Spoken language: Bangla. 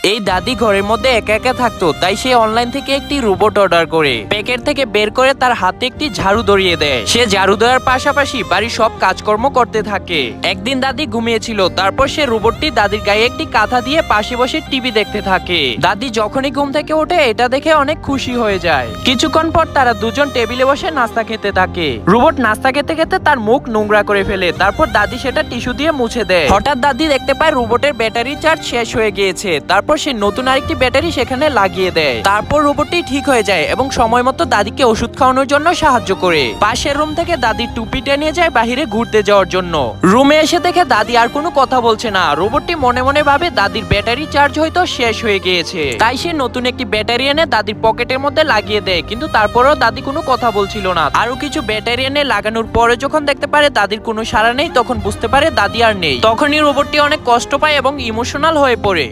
এই দাদি ঘরের মধ্যে একা একা থাকতো, তাই সে অনলাইন থেকে একটি রোবট অর্ডার করে প্যাকেট থেকে বের করে তার হাতে একটি ঝাড়ু ধরিয়ে দেয়। সে ঝাড়ু দেওয়ার পাশাপাশি বাড়ির সব কাজকর্ম করতে থাকে। একদিন দাদি ঘুমিয়েছিল, তারপর সে রোবটটি দাদির গায়ে একটি কাঁথা দিয়ে পাশে বসে টিভি দেখতে থাকে। দাদি যখনই ঘুম থেকে ওঠে এটা দেখে অনেক খুশি হয়ে যায়। কিছুক্ষণ পর তারা দুজন টেবিলে বসে নাস্তা খেতে থাকে। রোবট নাস্তা খেতে খেতে তার মুখ নোংরা করে ফেলে, তারপর দাদি সেটা টিস্যু দিয়ে মুছে দেয়। হঠাৎ দাদি দেখতে পায় রোবটের ব্যাটারি চার্জ শেষ হয়ে গিয়েছে। তারপর সে নতুন আরেকটি ব্যাটারি সেখানে লাগিয়ে দেয়। তারপর রোবটটি ঠিক হয়ে যায় এবং সময় মতো দাদিকে ওষুধ খাওয়ানোর জন্য সাহায্য করে। পাশের রুম থেকে দাদির টুপিটা নিয়ে যায় বাহিরে ঘুরতে যাওয়ার জন্য। রুমে এসে দেখে দাদি আর কোনো কথা বলছে না। রোবটটি মনে মনে ভাবে দাদির ব্যাটারি চার্জ হয়তো শেষ হয়ে গিয়েছে, তাই সে নতুন একটি ব্যাটারি এনে দাদির পকেটের মধ্যে লাগিয়ে দেয়। কিন্তু তারপরেও দাদি কোনো কথা বলছিল না। আরো কিছু ব্যাটারি এনে লাগানোর পরে যখন দেখতে পারে দাদির কোনো সাড়া নেই, তখন বুঝতে পারে দাদি আর নেই। তখনই রোবটটি অনেক কষ্ট পায় এবং ইমোশনাল হয়ে পড়ে।